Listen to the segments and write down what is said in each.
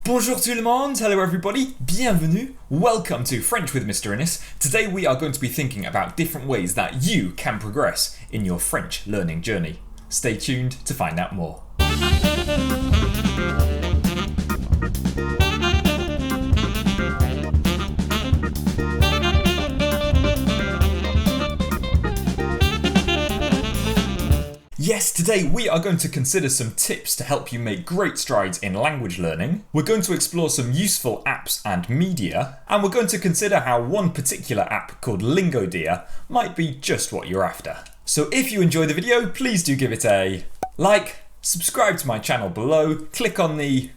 Bonjour tout le monde, hello everybody, bienvenue, welcome to French with Mr. Innes. Today we are going to be thinking about different ways that you can progress in your French learning journey. Stay tuned to find out more. Yes, today we are going to consider some tips to help you make great strides in language learning. We're going to explore some useful apps and media, and we're going to consider how one particular app called LingoDeer might be just what you're after. So if you enjoy the video, please do give it a like, subscribe to my channel below, click on the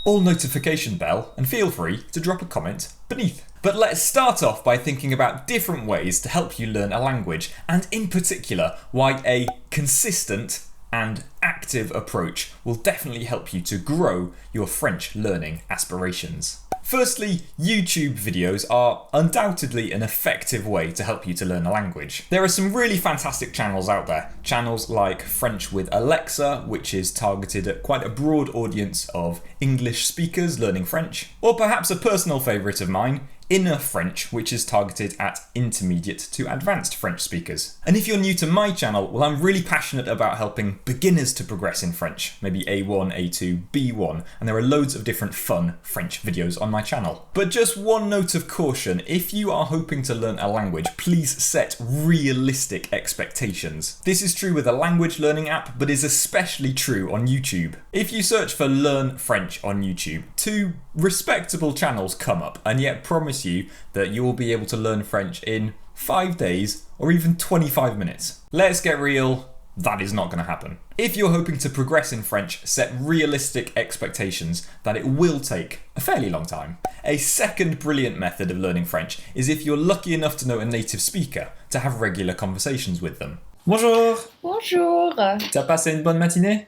all notification bell, and feel free to drop a comment beneath. But let's start off by thinking about different ways to help you learn a language, and in particular, why a consistent and active approach will definitely help you to grow your French learning aspirations. Firstly, YouTube videos are undoubtedly an effective way to help you to learn a language. There are some really fantastic channels out there. Channels like French with Alexa, which is targeted at quite a broad audience of English speakers learning French. Or perhaps a personal favourite of mine, Inner French, which is targeted at intermediate to advanced French speakers. And if you're new to my channel, well, I'm really passionate about helping beginners to progress in French, maybe A1, A2, B1, and there are loads of different fun French videos on my channel. But just one note of caution, if you are hoping to learn a language, please set realistic expectations. This is true with a language learning app, but is especially true on YouTube. If you search for Learn French on YouTube, 2 respectable channels come up, and yet promise you that you will be able to learn French in 5 days or even 25 minutes. Let's get real, that is not going to happen. If you're hoping to progress in French, set realistic expectations that it will take a fairly long time. A second brilliant method of learning French is if you're lucky enough to know a native speaker, to have regular conversations with them. Bonjour! Bonjour! T'as passé une bonne matinée?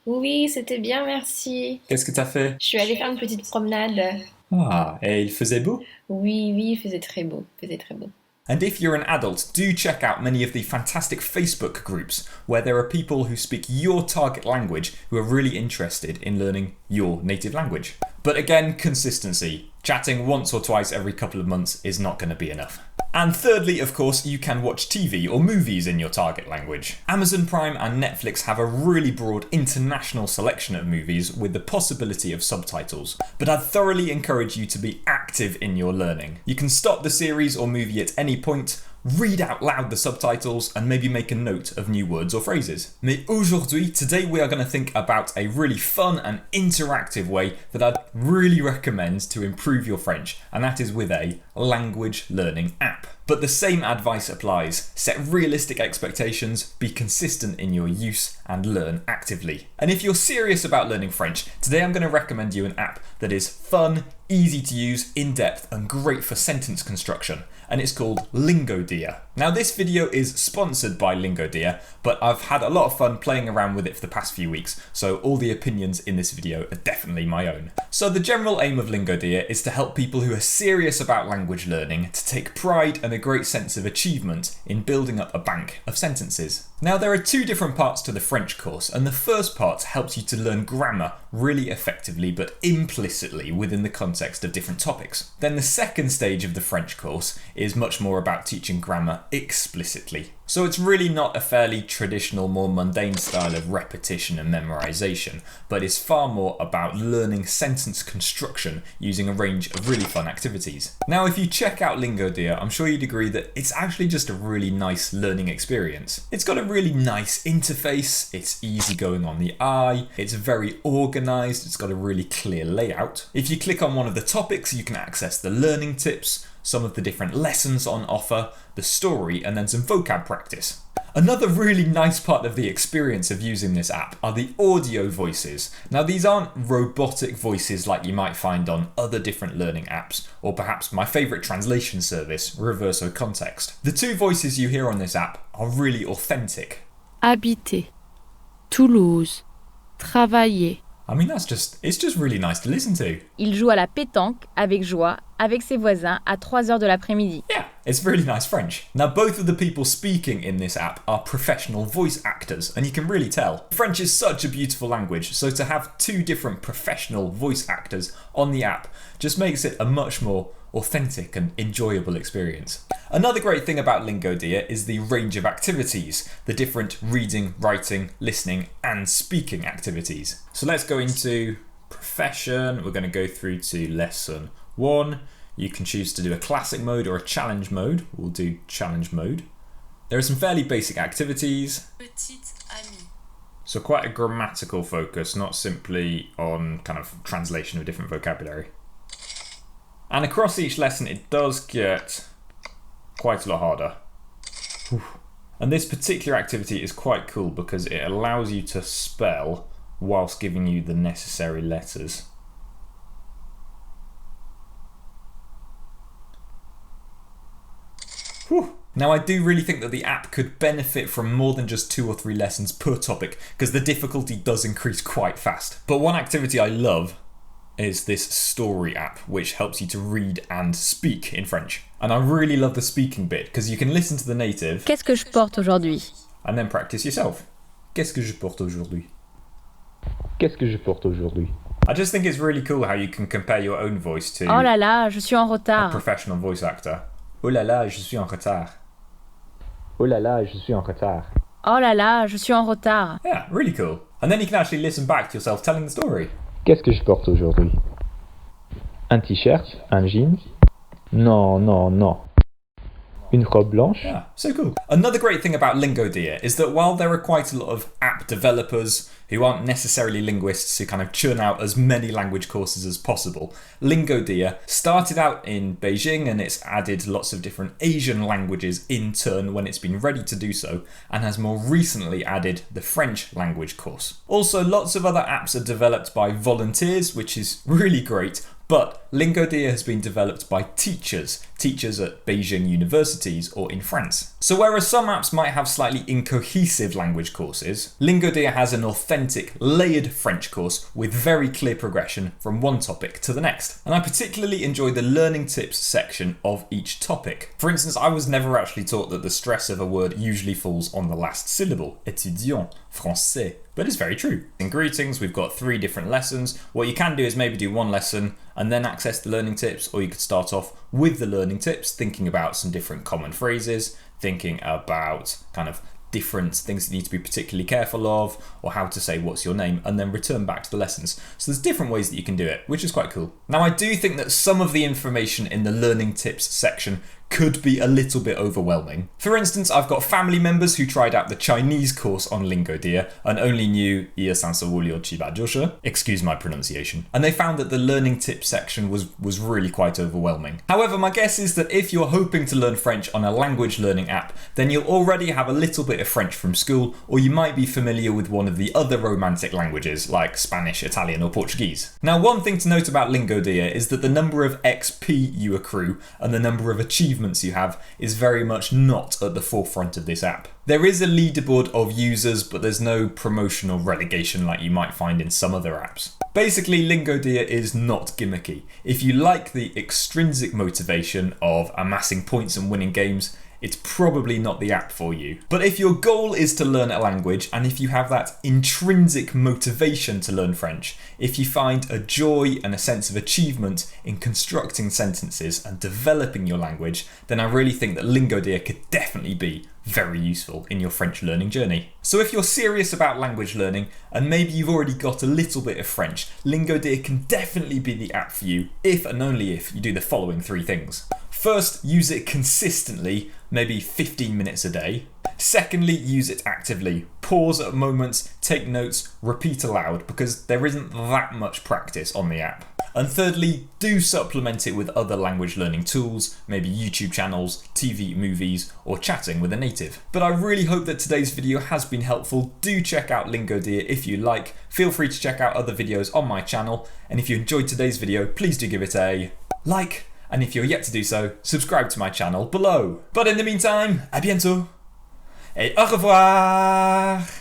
Oui, c'était bien, merci. Qu'est-ce que t'as fait? Je suis allée faire une petite promenade. Ah, et il faisait beau? Oui, il faisait très beau, And if you're an adult, do check out many of the fantastic Facebook groups where there are people who speak your target language who are really interested in learning your native language. But again, consistency. Chatting once or twice every couple of months is not going to be enough. And thirdly, of course, you can watch TV or movies in your target language. Amazon Prime and Netflix have a really broad international selection of movies with the possibility of subtitles, but I'd thoroughly encourage you to be active in your learning. You can stop the series or movie at any point, read out loud the subtitles, and maybe make a note of new words or phrases. Mais aujourd'hui, today we are going to think about a really fun and interactive way that I'd really recommend to improve your French, and that is with a language learning app. But the same advice applies. Set realistic expectations, be consistent in your use, and learn actively. And if you're serious about learning French, today I'm going to recommend you an app that is fun, easy to use, in-depth, and great for sentence construction. And it's called LingoDeer. Now this video is sponsored by LingoDeer, but I've had a lot of fun playing around with it for the past few weeks, so all the opinions in this video are definitely my own. So the general aim of LingoDeer is to help people who are serious about language learning to take pride and a great sense of achievement in building up a bank of sentences. Now there are 2 different parts to the French course, and the first part helps you to learn grammar really effectively but implicitly within the context of different topics. Then the second stage of the French course is much more about teaching grammar explicitly. So it's really not a fairly traditional, more mundane style of repetition and memorization, but is far more about learning sentence construction using a range of really fun activities. Now if you check out LingoDeer, I'm sure you'd agree that it's actually just a really nice learning experience. It's got a really nice interface, it's easy going on the eye, it's very organized, it's got a really clear layout. If you click on one of the topics, you can access the learning tips, some of the different lessons on offer, the story, and then some vocab practice. Another really nice part of the experience of using this app are the audio voices. Now these aren't robotic voices like you might find on other different learning apps, or perhaps my favourite translation service, Revoir Context. The 2 voices you hear on this app are really authentic. Habiter, Toulouse, travailler, I mean, it's just really nice to listen to. Il joue à la pétanque avec joie avec ses voisins à 3 heures de l'après-midi. Yeah, it's really nice French. Now, both of the people speaking in this app are professional voice actors, and you can really tell. French is such a beautiful language, so to have two different professional voice actors on the app just makes it a much more authentic and enjoyable experience. Another great thing about LingoDeer is the range of activities, the different reading, writing, listening and speaking activities. So let's go into profession. We're going to go through to lesson 1. You can choose to do a classic mode or a challenge mode. We'll do challenge mode. There are some fairly basic activities. Petite amie. So quite a grammatical focus, not simply on kind of translation of different vocabulary. And across each lesson, it does get quite a lot harder. And this particular activity is quite cool because it allows you to spell whilst giving you the necessary letters. Now, I do really think that the app could benefit from more than just 2 or 3 lessons per topic because the difficulty does increase quite fast. But one activity I love is this story app, which helps you to read and speak in French. And I really love the speaking bit because you can listen to the native. Qu'est-ce que je porte aujourd'hui? And then practice yourself. Qu'est-ce que je porte aujourd'hui? Qu'est-ce que je porte aujourd'hui? I just think it's really cool how you can compare your own voice to Oh là là, je suis en a retard. professional voice actor. Oh là là, je suis en retard. Oh là là, je suis en retard. Oh là là, je suis en retard. Yeah, really cool. And then you can actually listen back to yourself telling the story. Qu'est-ce que je porte aujourd'hui? Un t-shirt, un jean? Non, non, non. Une robe blanche? Yeah, so cool. Another great thing about LingoDeer is that while there are quite a lot of app developers who aren't necessarily linguists who kind of churn out as many language courses as possible, LingoDeer started out in Beijing and it's added lots of different Asian languages in turn when it's been ready to do so, and has more recently added the French language course. Also, lots of other apps are developed by volunteers, which is really great. But LingoDeer has been developed by teachers at Beijing universities or in France. So whereas some apps might have slightly incohesive language courses, LingoDeer has an authentic, layered French course with very clear progression from one topic to the next. And I particularly enjoy the learning tips section of each topic. For instance, I was never actually taught that the stress of a word usually falls on the last syllable, étudiant, français. But it's very true. In greetings, we've got 3 different lessons. What you can do is maybe do one lesson and then access the learning tips, or you could start off with the learning tips, thinking about some different common phrases, thinking about kind of different things that you need to be particularly careful of, or how to say what's your name, and then return back to the lessons. So there's different ways that you can do it, which is quite cool. Now, I do think that some of the information in the learning tips section could be a little bit overwhelming. For instance, I've got family members who tried out the Chinese course on LingoDeer and only knew Ia Sansawulio Chibajosha, excuse my pronunciation, and they found that the learning tips section was really quite overwhelming. However, my guess is that if you're hoping to learn French on a language learning app, then you'll already have a little bit of French from school, or you might be familiar with one of the other Romantic languages like Spanish, Italian or Portuguese. Now, one thing to note about LingoDeer is that the number of XP you accrue and the number of achievements you have is very much not at the forefront of this app. There is a leaderboard of users, but there's no promotional relegation like you might find in some other apps. Basically, LingoDeer is not gimmicky. If you like the extrinsic motivation of amassing points and winning games, it's probably not the app for you. But if your goal is to learn a language, and if you have that intrinsic motivation to learn French, if you find a joy and a sense of achievement in constructing sentences and developing your language, then I really think that LingoDeer could definitely be very useful in your French learning journey. So if you're serious about language learning, and maybe you've already got a little bit of French, LingoDeer can definitely be the app for you if and only if you do the following 3 things. First, use it consistently, maybe 15 minutes a day. Secondly, use it actively. Pause at moments, take notes, repeat aloud, because there isn't that much practice on the app. And thirdly, do supplement it with other language learning tools, maybe YouTube channels, TV, movies, or chatting with a native. But I really hope that today's video has been helpful. Do check out LingoDeer if you like. Feel free to check out other videos on my channel. And if you enjoyed today's video, please do give it a like. And if you're yet to do so, subscribe to my channel below. But in the meantime, à bientôt et au revoir!